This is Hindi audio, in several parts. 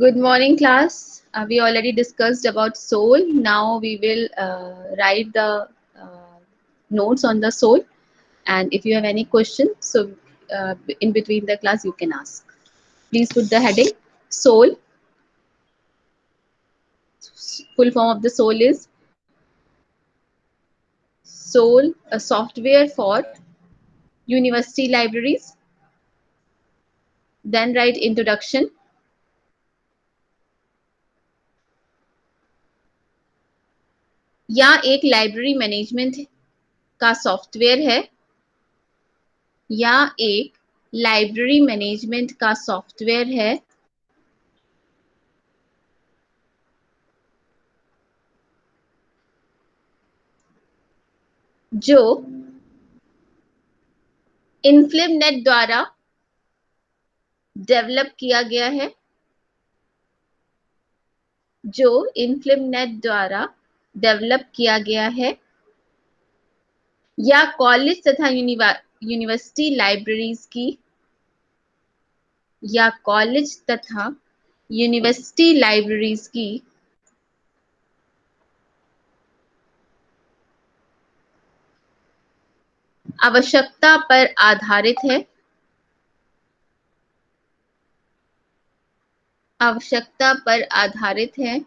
Good morning, class. We already discussed about soul. Now we will write the notes on the soul. And if you have any question, so in between the class, you can ask. Please put the heading soul. Full form of the soul is soul, a software for university libraries. Then write introduction. या एक लाइब्रेरी मैनेजमेंट का सॉफ्टवेयर है या एक लाइब्रेरी मैनेजमेंट का सॉफ्टवेयर है जो इन्फ्लिमनेट द्वारा डेवलप किया गया है, जो इन्फ्लिमनेट द्वारा डेवलप किया गया है या कॉलेज तथा यूनिवर्सिटी लाइब्रेरीज की या कॉलेज तथा यूनिवर्सिटी लाइब्रेरीज की आवश्यकता पर आधारित है, आवश्यकता पर आधारित है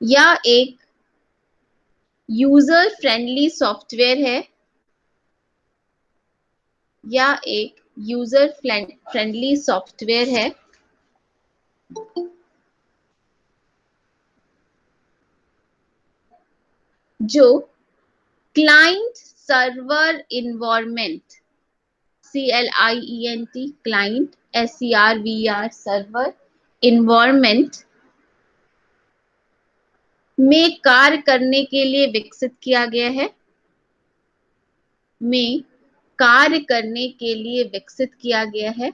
या एक यूजर फ्रेंडली सॉफ्टवेयर है या एक यूजर फ्रेंडली सॉफ्टवेयर है जो client server environment CLIENT client SERVER server environment में कार्य करने के लिए विकसित किया गया है, में कार्य करने के लिए विकसित किया गया है।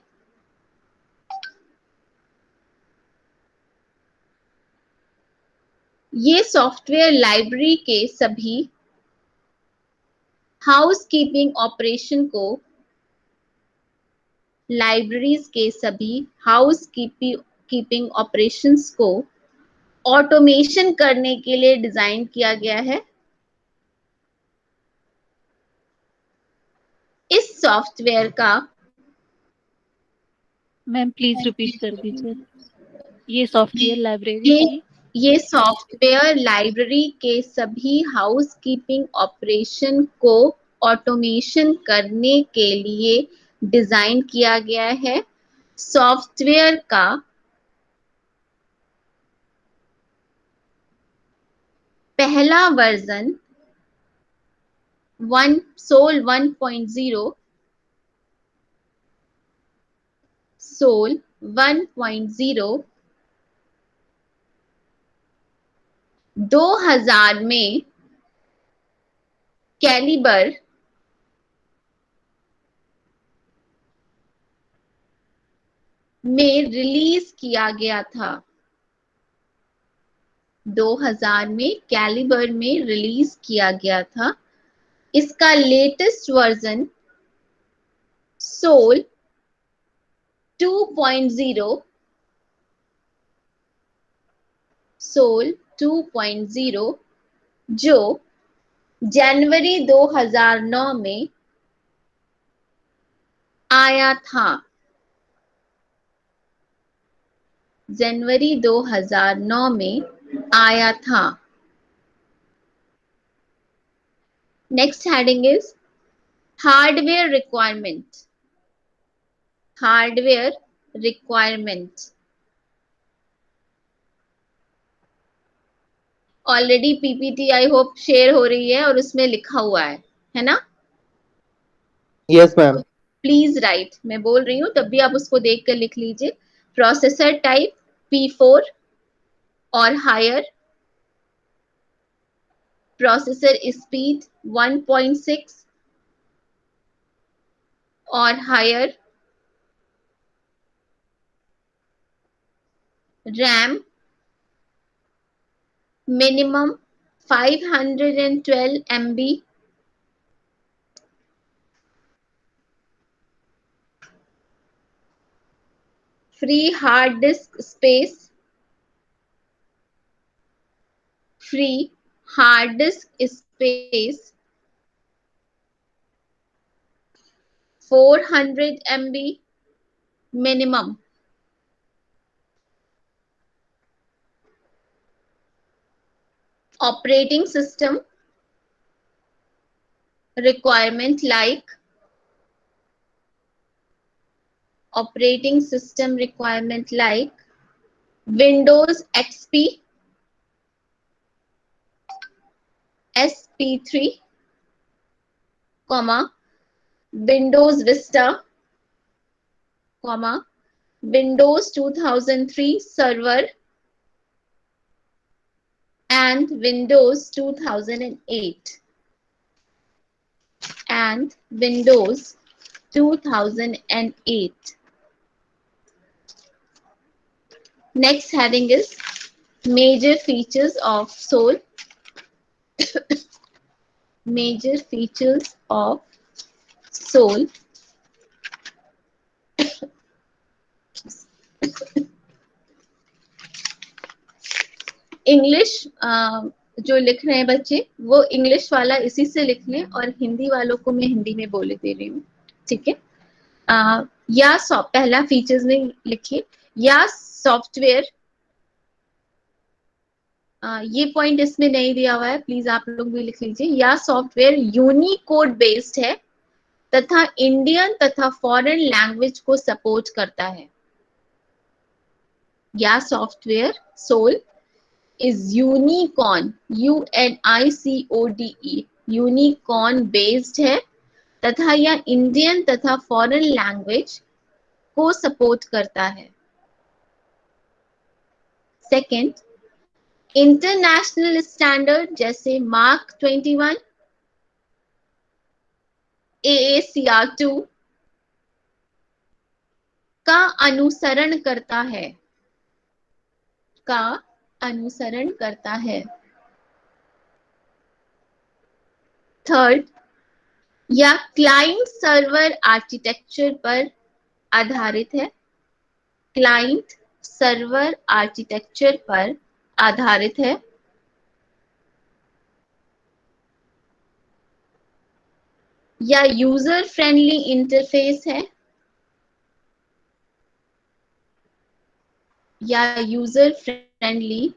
ये सॉफ्टवेयर लाइब्रेरी के सभी हाउसकीपिंग ऑपरेशन को लाइब्रेरीज के सभी हाउस कीपिंग ऑपरेशंस को ऑटोमेशन करने के लिए डिजाइन किया गया है। इस सॉफ्टवेयर का मैम प्लीज रिपीट कर दीजिए। ये सॉफ्टवेयर लाइब्रेरी की ये सॉफ्टवेयर लाइब्रेरी के सभी हाउस कीपिंग ऑपरेशन को ऑटोमेशन करने के लिए डिजाइन किया गया है। सॉफ्टवेयर का पहला वर्जन सोल 1.0 सोल 1.0 2000 में कैलिबर में रिलीज किया गया था। 2000 में कैलिबर में रिलीज किया गया था। इसका लेटेस्ट वर्जन सोल 2.0 सोल 2.0 जो जनवरी 2009 में आया था। जनवरी 2009 में आया था। Next heading is hardware requirement. Hardware requirement already PPT I hope share हो रही है और उसमें लिखा हुआ है ना? Yes ma'am. प्लीज राइट, मैं बोल रही हूँ तब भी आप उसको देख कर लिख लीजिए। प्रोसेसर टाइप P4 और हायर, प्रोसेसर स्पीड 1.6 और higher, RAM minimum 512 MB, free hard disk space, free hard disk space, 400 MB minimum. Operating system requirement like Windows XP, SP3, Windows Vista, Windows 2003 Server and Windows 2008 and Windows 2008. Next heading is major features of Soul. Major features of Soul. English जो लिख रहे हैं बच्चे वो इंग्लिश वाला इसी से लिख लें और हिंदी वालों को मैं हिंदी में बोले दे रही हूँ, ठीक है। या पहला फीचर्स में लिखिए या सॉफ्टवेयर, ये पॉइंट इसमें नहीं दिया हुआ है, प्लीज आप लोग भी लिख लीजिए। या सॉफ्टवेयर यूनिकोड बेस्ड है तथा इंडियन तथा फॉरेन लैंग्वेज को सपोर्ट करता है। या software SOUL is Unicon, UNICODE, Unicode based है तथा यह इंडियन तथा फॉरेन लैंग्वेज को सपोर्ट करता है। सेकंड, इंटरनेशनल स्टैंडर्ड जैसे मार्क 21, AACR2 का अनुसरण करता है, थर्ड, या क्लाइंट सर्वर आर्किटेक्चर पर आधारित है, क्लाइंट सर्वर आर्किटेक्चर पर आधारित है। या यूजर फ्रेंडली इंटरफेस है, या यूजर फ्रेंडली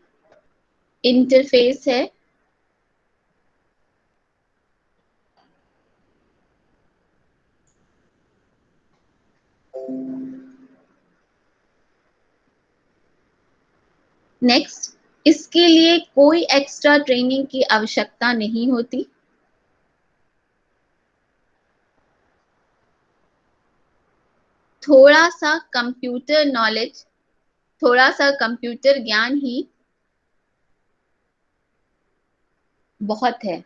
इंटरफेस है। नेक्स्ट, इसके लिए कोई एक्स्ट्रा ट्रेनिंग की आवश्यकता नहीं होती। थोड़ा सा कंप्यूटर नॉलेज, थोड़ा सा कंप्यूटर ज्ञान ही बहुत है।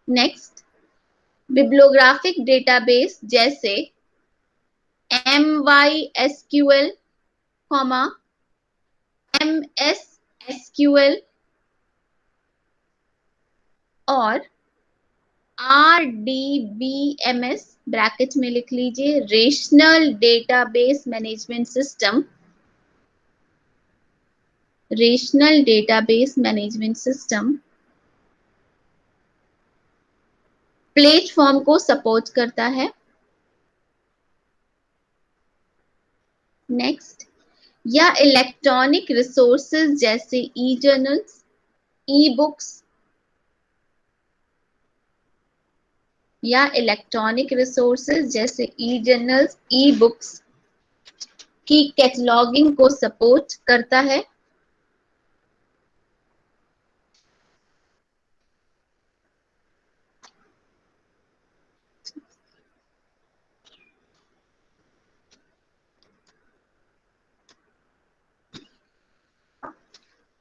नेक्स्ट, बिब्लियोग्राफिक डेटाबेस जैसे MySQL, MS SQL और RDBMS ब्रैकेट में लिख लीजिए, rational database management system, rational database management system platform को सपोर्ट करता है। नेक्स्ट, या इलेक्ट्रॉनिक रिसोर्सेज जैसे ई जर्नल्स, ई बुक्स, या इलेक्ट्रॉनिक रिसोर्सेज जैसे ई जर्नल्स, ई बुक्स की कैटलॉगिंग को सपोर्ट करता है।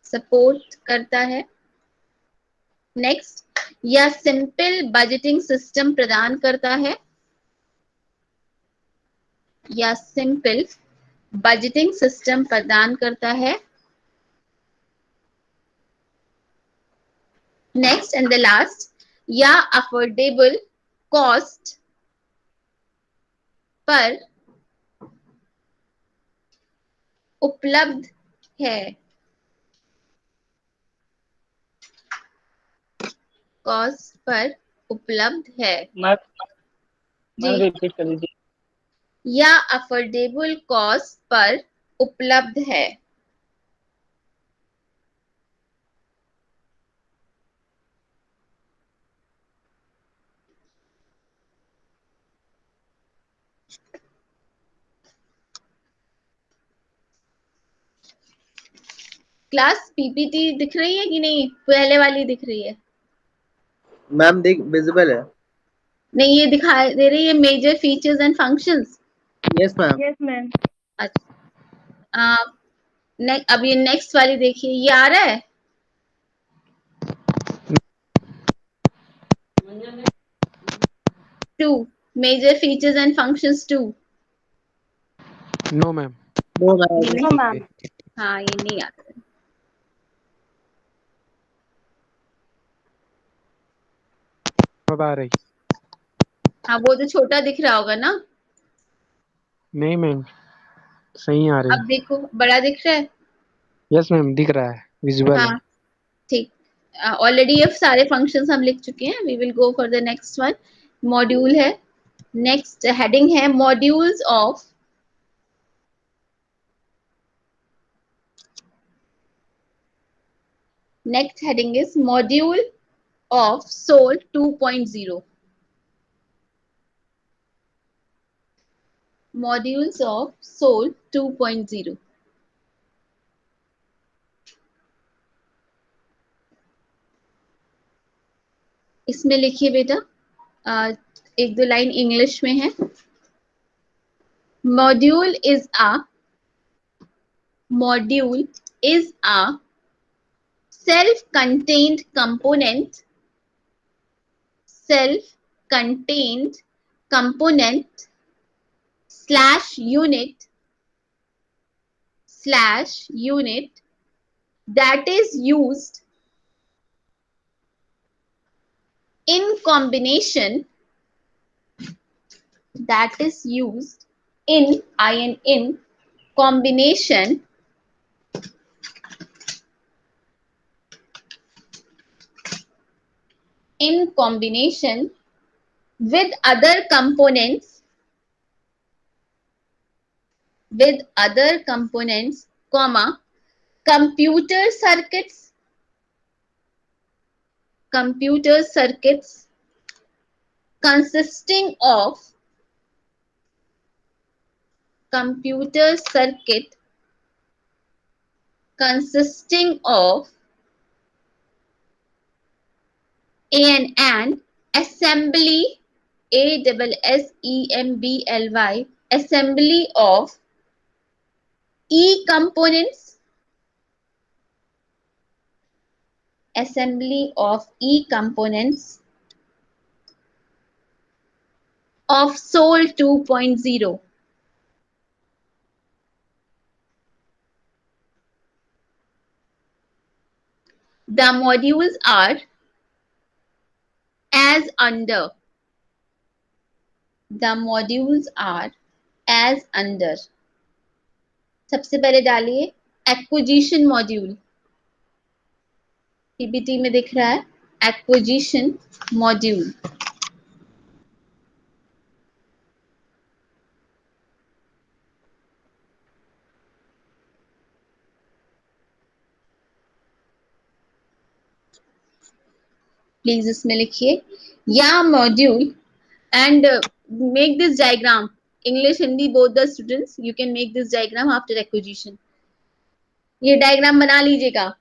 सपोर्ट करता है। नेक्स्ट, या सिंपल बजटिंग सिस्टम प्रदान करता है, या सिंपल बजटिंग सिस्टम प्रदान करता है। नेक्स्ट एंड द लास्ट, या अफोर्डेबल कॉस्ट पर उपलब्ध है। कॉस्ट पर उपलब्ध है मैम जी, रिपीट कर दीजिए। या अफोर्डेबल कॉस्ट पर उपलब्ध है। क्लास पीपीटी दिख रही है कि नहीं? पहले वाली दिख रही है? मैम देख विजिबल है। नहीं, ये दिखाई दे रही है major features and functions. Yes ma'am. Yes ma'am. अच्छा, अब ये नेक्स्ट वाली देखिए, ये आ रहा है? Two, major features and functions two. No ma'am. No ma'am. ये नो नहीं, मैम। हाँ ये नहीं आता है। अब आ रही? हाँ, वो तो छोटा दिख रहा होगा ना? नहीं मैम, सही आ रही। अब देखो, बड़ा दिख रहा है? यस मैम, दिख रहा है, विजुअल है। हाँ ठीक। ऑलरेडी ये सारे फंक्शंस हम लिख चुके हैं। We will go for the next one. Module है, नेक्स्ट हेडिंग है modules of next heading is module of SOL 2.0. Modules of SOL 2.0. इसमें लिखिए बेटा, एक दो लाइन इंग्लिश में है। Module is a self-contained component slash unit that is used in combination in combination with other components, comma, computer circuits consisting of computer circuit consisting of an assembly, assembly, assembly of E components, assembly of E components of SOL 2.0. The modules are as under. The modules are as under. सबसे पहले डालिए एक्विजिशन मॉड्यूल, पीपीटी में दिख रहा है एक्विजिशन मॉड्यूल। प्लीज इसमें लिखिए या module and make this diagram. English, Hindi, both the students, you can make this diagram after acquisition. ये डायग्राम बना लीजिएगा।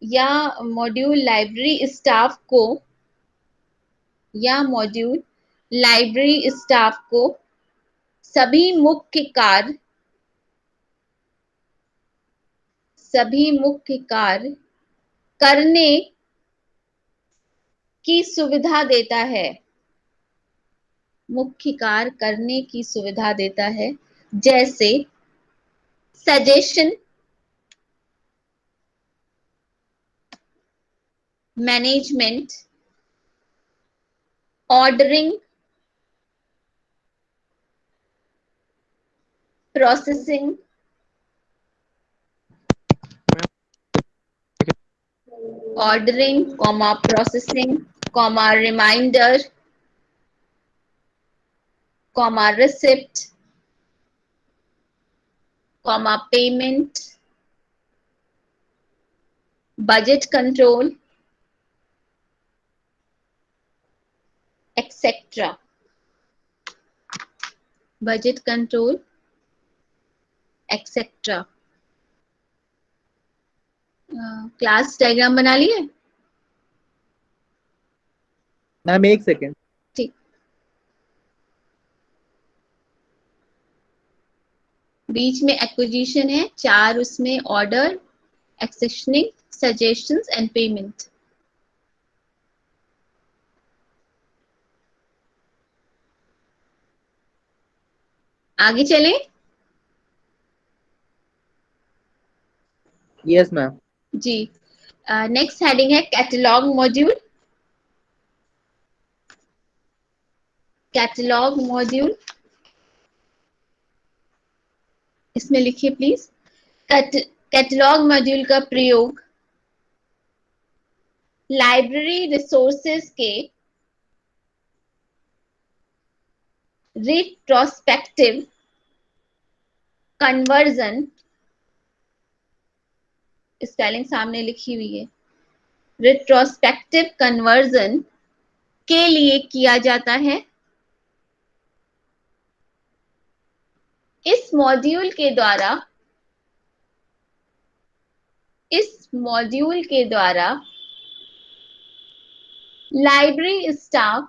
या मॉड्यूल लाइब्रेरी स्टाफ को सभी मुख्य कार्य करने की सुविधा देता है। मुख्य कार्य करने की सुविधा देता है, जैसे suggestion, management, ordering, processing, ordering, comma, processing, comma, reminder, comma, receipt, comma, payment, budget control, etc. Budget control, etc. Class diagram बना लिए? मैम एक सेकेंड। ठीक, बीच में एक्विजिशन है, 4 उसमें order, accessioning, suggestions and payment. आगे चलें? Yes ma'am. जी, नेक्स्ट हेडिंग है कैटलॉग मॉड्यूल। कैटलॉग मॉड्यूल, इसमें लिखिए प्लीज। कैटलॉग मॉड्यूल का प्रयोग लाइब्रेरी रिसोर्सेज के रिट्रोस्पेक्टिव कन्वर्जन, स्पेलिंग सामने लिखी हुई है, रिट्रोस्पेक्टिव कन्वर्जन के लिए किया जाता है। इस मॉड्यूल के द्वारा लाइब्रेरी स्टाफ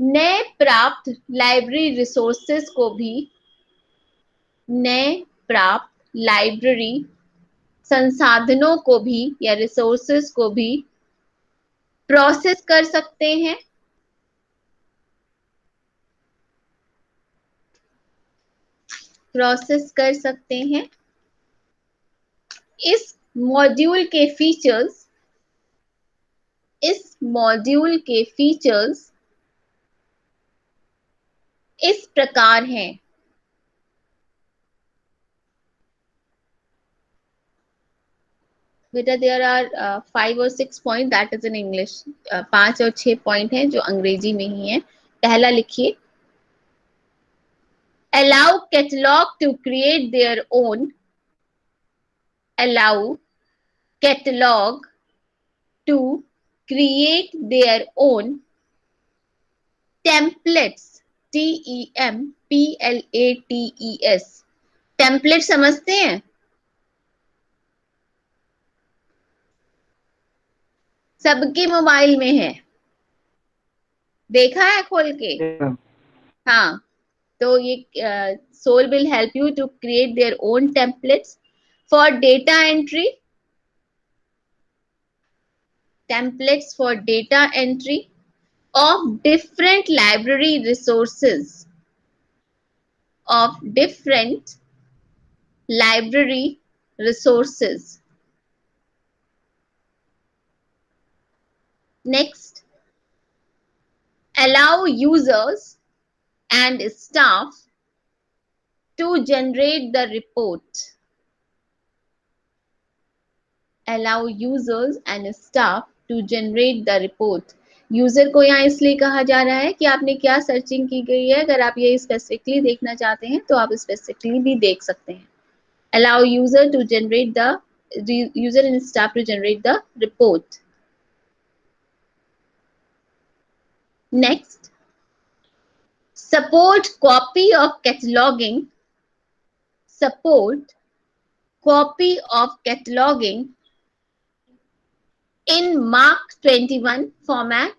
नए प्राप्त लाइब्रेरी रिसोर्सेज को भी, नए प्राप्त लाइब्रेरी संसाधनों को भी या रिसोर्सेज को भी प्रोसेस कर सकते हैं। प्रोसेस कर सकते हैं। इस मॉड्यूल के फीचर्स इस प्रकार हैं। बेटा देयर आर 5 और 6 point, that is in English. 5 और 6 पॉइंट हैं जो अंग्रेजी में ही है। पहला लिखिए, allow catalog to create their own allow catalog to create their own templates, TEMPLATES। Template समझते हैं? सबके मोबाइल में है, देखा है खोल के? हाँ, तो ये SOUL will help you to create their own templates for data entry, templates for data entry of different library resources, of different library resources. Next, allow users and staff to generate the report. Allow users and staff to generate the report. User को यहाँ इसलिए कहा जा रहा है कि आपने क्या सर्चिंग की गई है। अगर आप ये स्पेसिफिकली देखना चाहते हैं तो आप स्पेसिफिकली भी देख सकते हैं। Allow user to generate the user and staff to generate the report. Next, support copy of cataloging. Support copy of cataloging in Mark 21 format.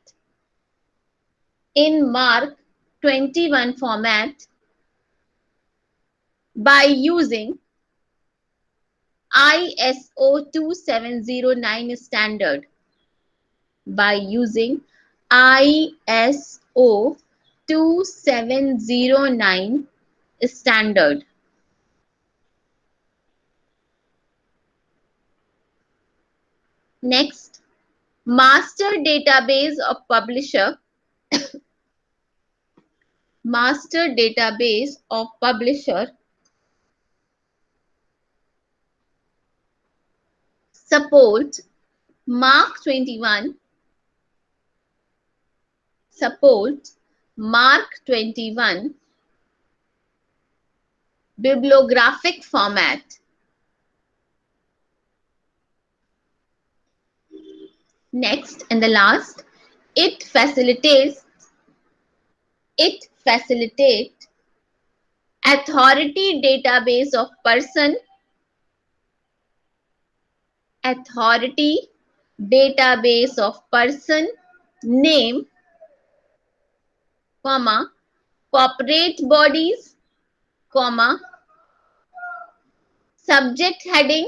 In Mark 21 format by using ISO 2709 standard. By using ISO 2709 standard. Next, master database of publisher master database of publisher support Mark 21 bibliographic format. Next and the last, it facilitates authority database of person name, comma, corporate bodies, comma, subject heading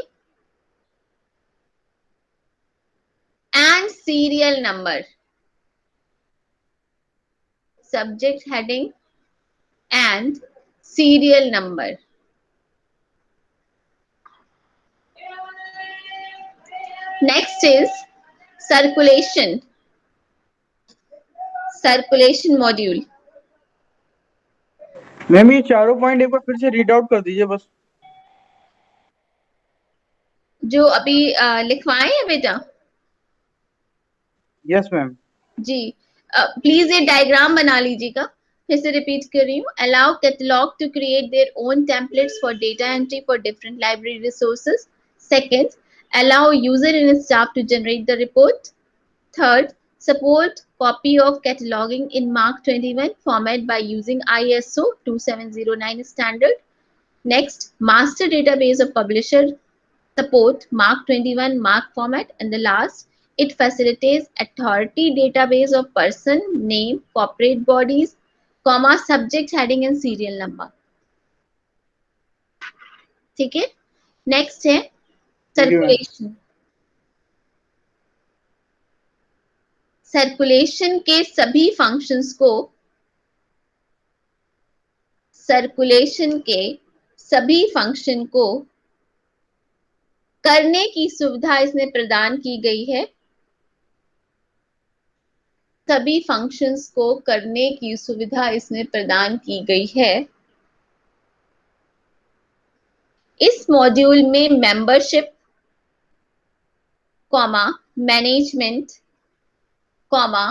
and serial number. Subject heading and serial number. Next is circulation module. Ma'am ये चारों पॉइंट एक बार फिर से रीड आउट कर दीजिए बस। जो अभी लिखवाए हैं बेटा। Yes ma'am. जी प्लीज ये डायग्राम बना लीजिएगा। फिर से रिपीट कर रही हूँ। Allow catalogue to create their own templates for data entry for different library resources. Second, allow user and staff to generate the report. Third, support copy of cataloging in Mark 21 format by using ISO 2709 standard. Next, master database of publisher support Mark 21 Mark format. And the last, it facilitates authority database of person, name, corporate bodies, comma, subject heading and serial number. ठीक है। नेक्स्ट है सर्कुलेशन। सर्कुलेशन के सभी फंक्शन को करने की सुविधा इसमें प्रदान की गई है। सभी फंक्शंस को करने की सुविधा इसमें प्रदान की गई है। इस मॉड्यूल में membership, comma, management, comma,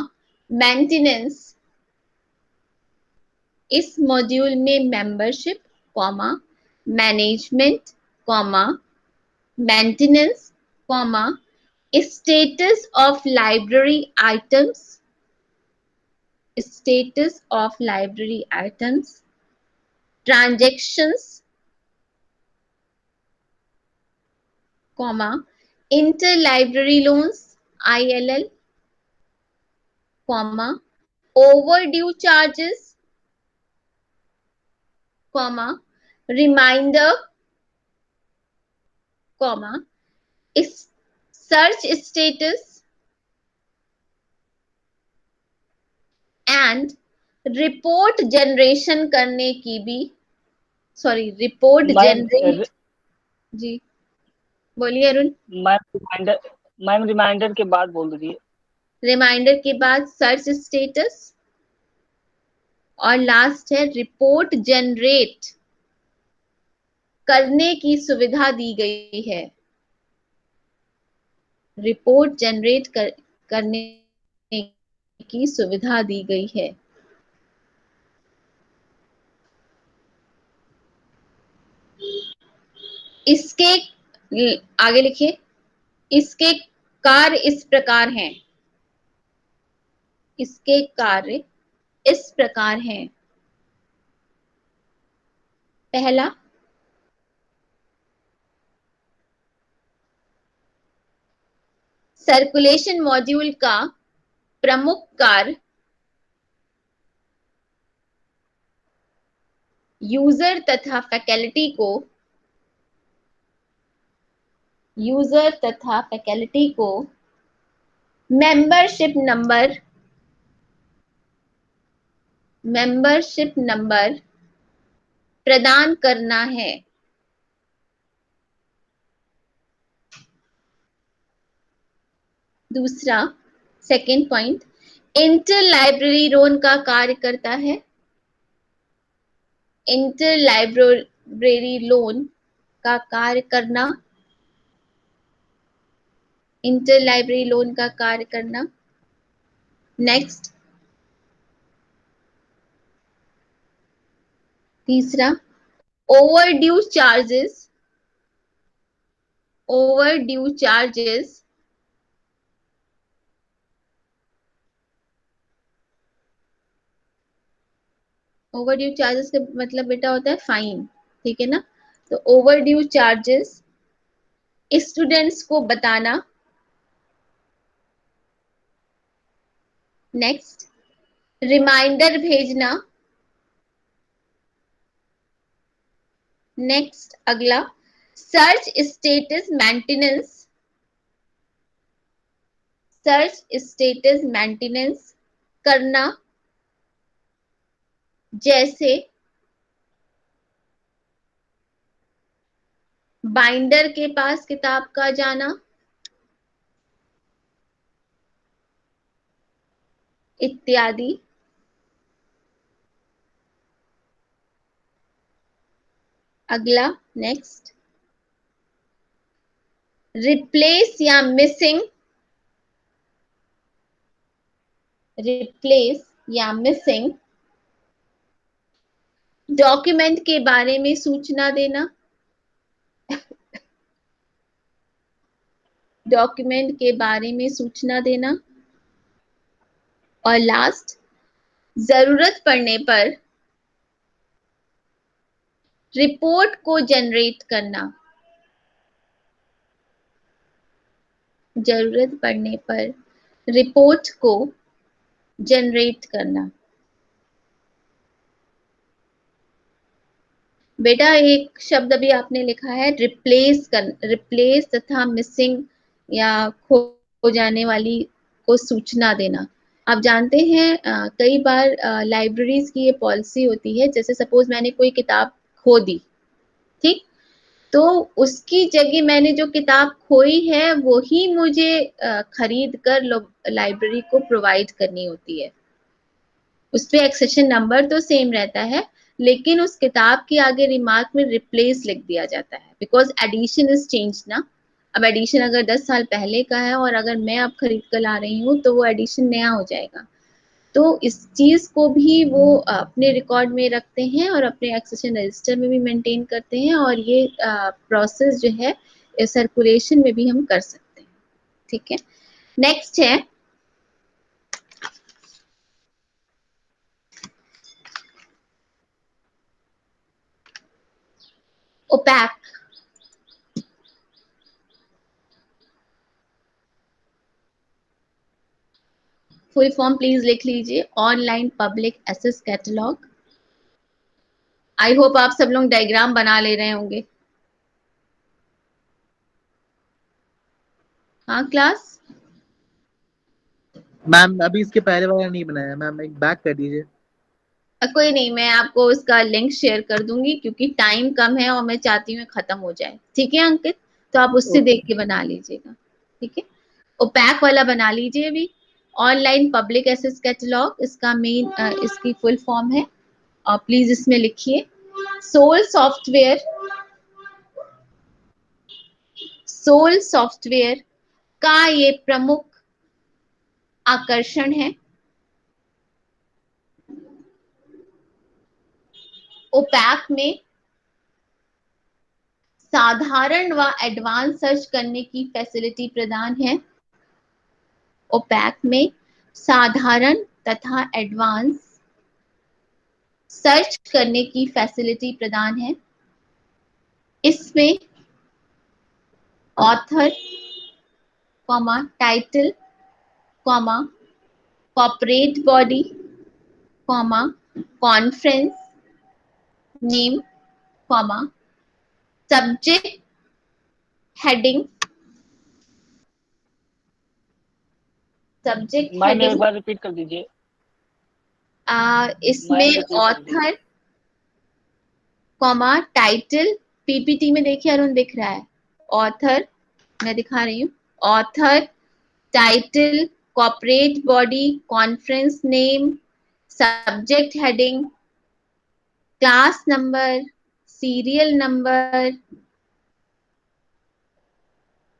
maintenance. इस मॉड्यूल में membership, comma, management, comma, maintenance, comma, status of library items, transactions, comma, interlibrary loans ILL, comma, overdue charges, comma, reminder, comma, search status and report generation करने की भी रिपोर्ट जनरेट। जी बोलिए अरुण। मैम रिमाइंडर के बाद बोल दीजिए। रिमाइंडर के बाद सर्च स्टेटस और लास्ट है रिपोर्ट जनरेट करने की सुविधा दी गई है। रिपोर्ट जनरेट करने की सुविधा दी गई है। इसके आगे लिखिए, इसके कार्य इस प्रकार हैं। इसके कार्य इस प्रकार हैं। पहला, सर्कुलेशन मॉड्यूल का प्रमुख कार्य यूजर तथा फैकल्टी को मेंबरशिप नंबर प्रदान करना है। दूसरा, second point, inter library loan का कार्य करता है। इंटर लाइब्रेरी लोन का कार्य करना, इंटर लाइब्रेरी लोन का कार्य करना। नेक्स्ट, तीसरा, overdue charges, overdue charges overdue charges का मतलब बेटा होता है फाइन, ठीक है ना। तो ओवरड्यू चार्जेस स्टूडेंट्स को बताना। नेक्स्ट, रिमाइंडर भेजना। नेक्स्ट, अगला, search status maintenance, search status maintenance करना, जैसे बाइंडर के पास किताब का जाना इत्यादि। अगला, नेक्स्ट, रिप्लेस या मिसिंग, रिप्लेस या मिसिंग डॉक्यूमेंट के बारे में सूचना देना, डॉक्यूमेंट के बारे में सूचना देना। और लास्ट, जरूरत पड़ने पर रिपोर्ट को जनरेट करना, जरूरत पड़ने पर रिपोर्ट को जनरेट करना। बेटा एक शब्द अभी आपने लिखा है रिप्लेस कर, रिप्लेस तथा मिसिंग या खो जाने वाली को सूचना देना। आप जानते हैं कई बार लाइब्रेरीज की ये पॉलिसी होती है, जैसे सपोज मैंने कोई किताब खो दी, ठीक, तो उसकी जगह मैंने जो किताब खोई है वो ही मुझे खरीद कर लाइब्रेरी को प्रोवाइड करनी होती है। उस पे एक्सेशन नंबर तो सेम रहता है, लेकिन उस किताब के आगे रिमार्क में रिप्लेस लिख दिया जाता है, बिकॉज एडिशन इज चेंज ना। अब एडिशन अगर 10 साल पहले का है और अगर मैं अब खरीद कर ला रही हूँ तो वो एडिशन नया हो जाएगा। तो इस चीज को भी वो अपने रिकॉर्ड में रखते हैं और अपने एक्सेशन रजिस्टर में भी मेंटेन करते हैं, और ये प्रोसेस जो है सर्कुलेशन में भी हम कर सकते हैं, ठीक है। नेक्स्ट है ओपैक। फुल फॉर्म प्लीज लिख लीजिए, online public access catalogue. I hope आप सब लोग डायग्राम बना ले रहे होंगे। हाँ क्लास, मैम अभी इसके पहले वाला नहीं बनाया मैम, एक बैक कर दीजिए। कोई नहीं, मैं आपको उसका लिंक शेयर कर दूंगी क्योंकि टाइम कम है और मैं चाहती हूँ खत्म हो जाए, ठीक है अंकित। तो आप उससे देख के बना लीजिएगा, ठीक है। ओपैक वाला बना लीजिए अभी, ऑनलाइन पब्लिक एक्सेस कैटलॉग इसका मेन इसकी फुल फॉर्म है, और प्लीज इसमें लिखिए सोल सॉफ्टवेयर। सोल सॉफ्टवेयर का ये प्रमुख आकर्षण है। ओपैक में साधारण व एडवांस सर्च करने की फैसिलिटी प्रदान है। ओपैक में साधारण तथा एडवांस सर्च करने की फैसिलिटी प्रदान है। इसमें author, comma title, comma corporate body, comma conference name, comma subject heading, subject ma'am एक हेडिंग, बार रिपीट कर दीजिए। इसमें मैम रिपीट कर दीजिए। ऑथर, कॉमा टाइटल, पीपीटी में देखिए अरुण दिख रहा है, ऑथर मैं दिखा रही हूँ, author, title, corporate body, conference name, subject heading, class number, serial number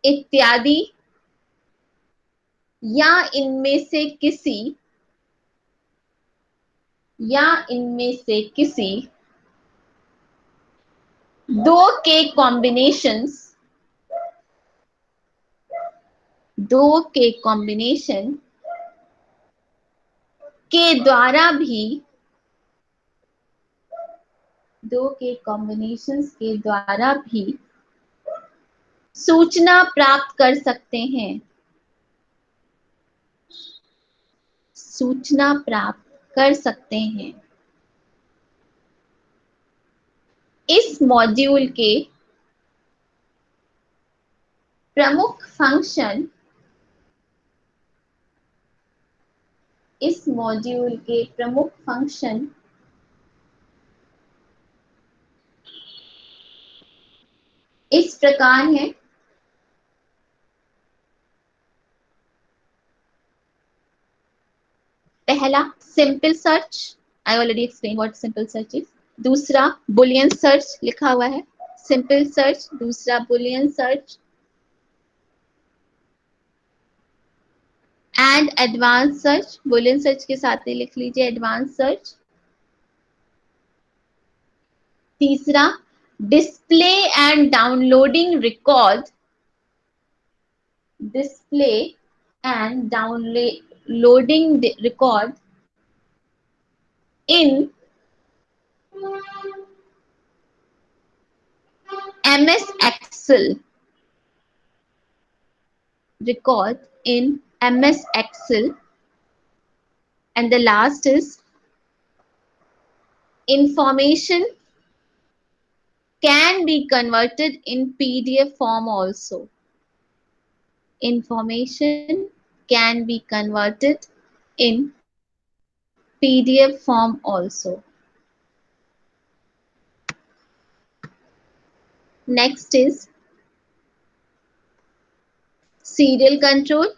इत्यादि, या इनमें से किसी, या इनमें से किसी दो के कॉम्बिनेशंस, दो के कॉम्बिनेशन के द्वारा भी, दो के कॉम्बिनेशंस के द्वारा भी सूचना प्राप्त कर सकते हैं, सूचना प्राप्त कर सकते हैं। इस मॉड्यूल के प्रमुख फंक्शन, इस मॉड्यूल के प्रमुख फंक्शन इस प्रकार है। पहला, simple search, I already explain what simple search is. दूसरा, बुलियन सर्च लिखा हुआ है, सिंपल सर्च, दूसरा Boolean search, and advance search, Boolean search के साथ ही लिख लीजिए एडवांस सर्च। तीसरा, display and downloading record, display and downloading record in MS Excel, record in MS Excel, and the last is information can be converted in PDF form also. Information can be converted in PDF form also. Next is serial control.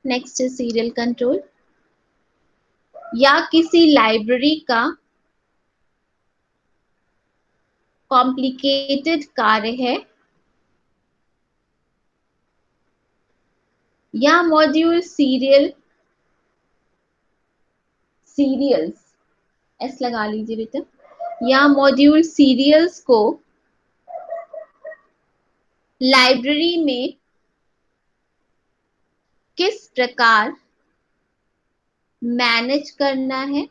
Next is serial control. या किसी लाइब्रेरी का कॉम्प्लिकेटेड कार्य है, या मॉड्यूल सीरियल्स, एस लगा लीजिए बेटा, या मॉड्यूल सीरियल्स को लाइब्रेरी में किस प्रकार मैनेज करना है,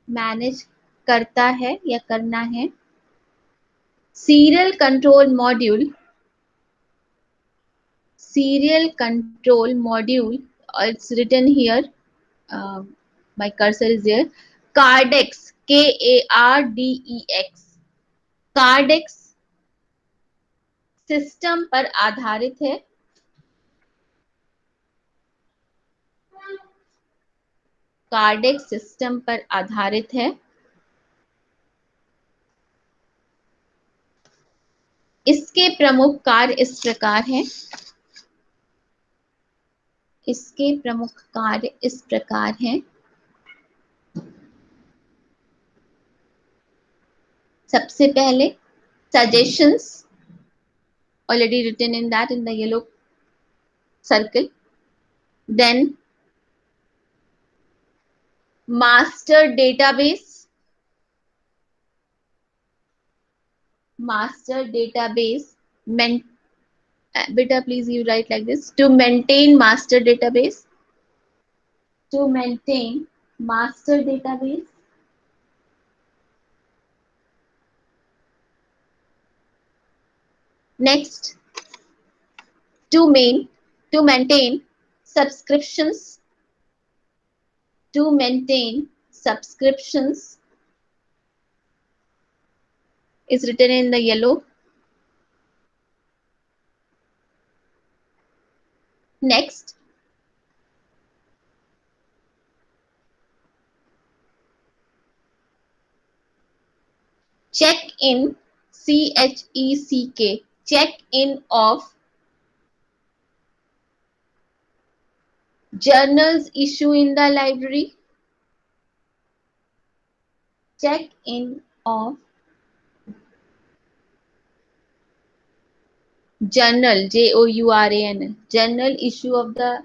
मैनेज करता है या करना है। Serial control module, serial control module, it's written here, my cursor is there, Cardex, Kardex, Cardex system पर आधारित है, कार्डेक्स सिस्टम पर आधारित है। इसके प्रमुख कार्य इस प्रकार हैं, इसके प्रमुख कार्य इस प्रकार हैं। सबसे पहले suggestions, already written in that in the yellow circle. Then master database, master database, beta please you write like this, to maintain master database, to maintain master database. Next, to maintain subscriptions, to maintain subscriptions is written in the yellow. Next, check in CHECK, check-in of journals issue in the library. Check-in of journal, JOURAN, journal issue of the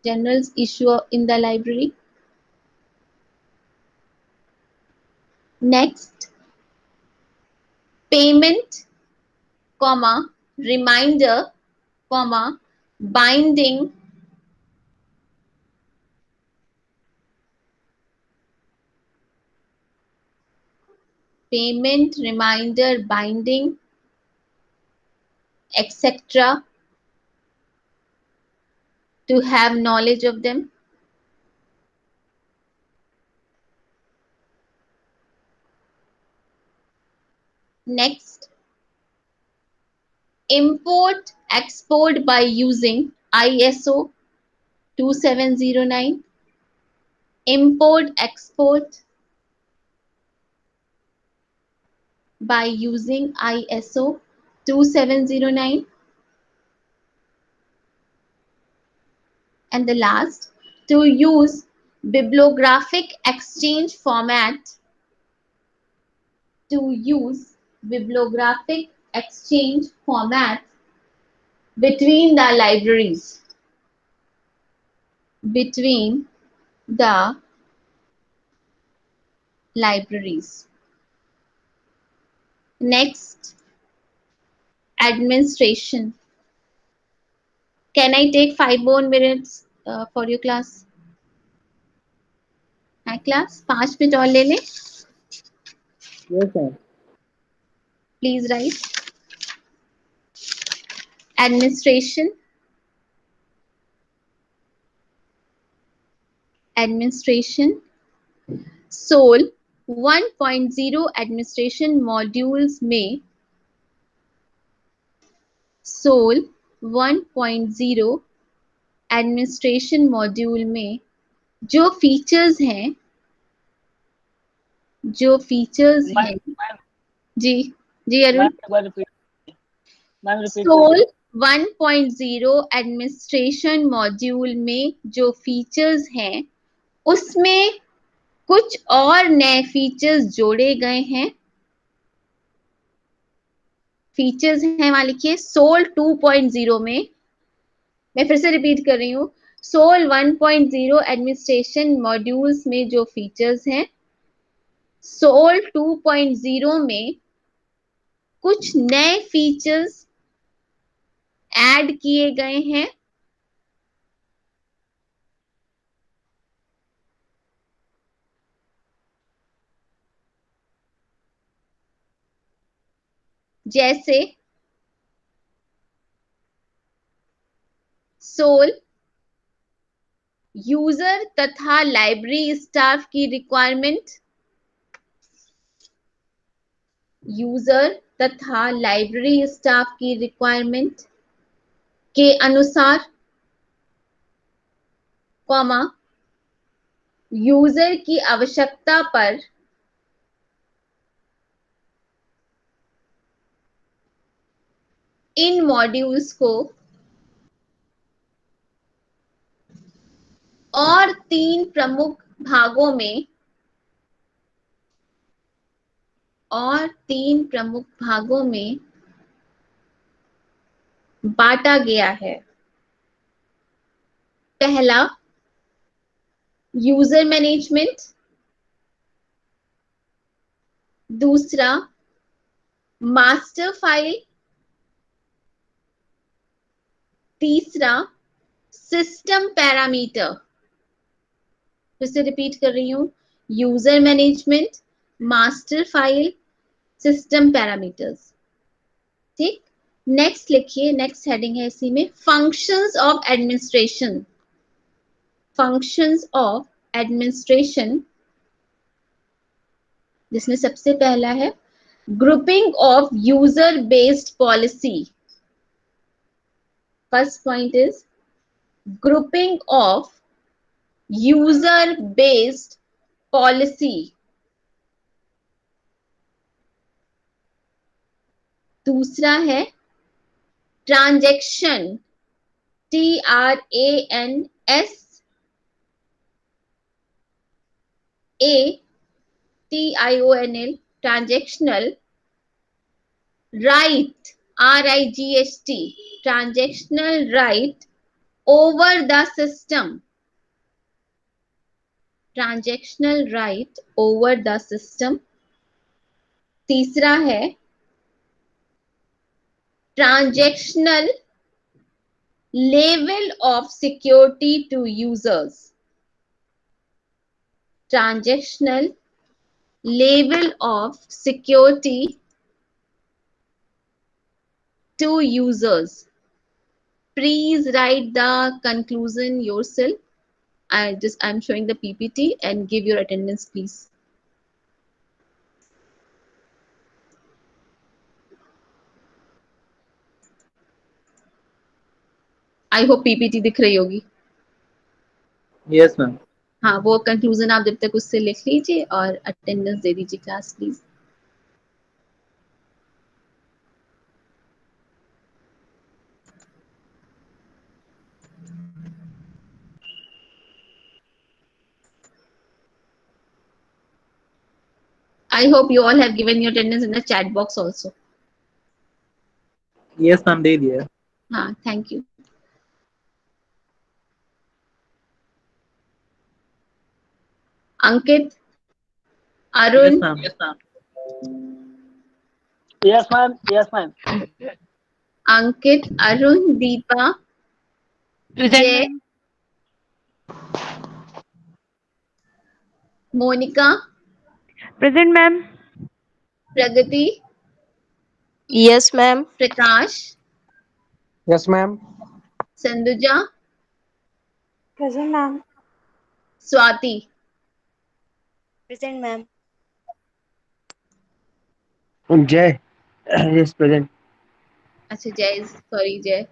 journals issue in the library. Next, payment, comma, reminder, comma, binding, payment, reminder, binding, etc. to have knowledge of them. Next, import, export by using ISO 2709. Import, export by using ISO 2709. And the last, to use bibliographic exchange format. To use bibliographic exchange format between the libraries. Between the libraries. Next, administration. Can I take 5 more minutes for your class? Hi class, 5 minute और ले लें. Yes, ma'am. Please write. Administration. Administration. SOL 1.0 administration modules में SOL 1.0 एडमिनिस्ट्रेशन मॉड्यूल में जो फीचर्स हैं जी जी अरुण. सोल 1.0 एडमिनिस्ट्रेशन मॉड्यूल में जो फीचर्स हैं उसमें कुछ और नए फीचर्स जोड़े गए हैं. फीचर्स हैं वहां लिखिए. सोल 2.0 में, मैं फिर से रिपीट कर रही हूँ, सोल 1.0 एडमिनिस्ट्रेशन मॉड्यूल्स में जो फीचर्स हैं सोल 2.0 में कुछ नए फीचर्स ऐड किए गए हैं. जैसे सोल यूजर तथा लाइब्रेरी स्टाफ की रिक्वायरमेंट, यूजर तथा लाइब्रेरी स्टाफ की रिक्वायरमेंट के अनुसार, कॉमा, यूजर की आवश्यकता पर इन मॉड्यूल्स को और 3 प्रमुख भागों में बांटा गया है. पहला, यूजर मैनेजमेंट. दूसरा, मास्टर फाइल. तीसरा, सिस्टम पैरामीटर. फिर से रिपीट कर रही हूं, user management, master file, system parameters. ठीक. नेक्स्ट लिखिए, नेक्स्ट हेडिंग है इसी में, functions of administration. Functions of administration, जिसमें सबसे पहला है grouping of user based policy. First point is grouping of user based policy. दूसरा है transaction, TRANSACTIONL, transactional, right, RIGHT, transactional right over the system, transactional right over the system. तीसरा है transactional level of security to users, transactional level of security to users. Please write the conclusion yourself. I'm showing the PPT and give your attendance, please. I hope PPT दिख रही होगी। Yes ma'am. हाँ, वो कंक्लूजन आप जब तक उससे लिख लीजिए और अटेंडेंस दे दीजिए class please. I hope you all have given your attendance in the chat box also. Yes ma'am, दे दिया। हाँ, thank you. Ankit, Arun, yes ma'am. Yes ma'am, yes ma'am. Ankit, Arun, Deepa, present Jay, ma'am. Monica, present ma'am. Pragati, yes ma'am. Prakash, yes ma'am. Sanduja, present ma'am. Swati. Present ma'am. Jay, yes present. अच्छा, जय, सॉरी जय।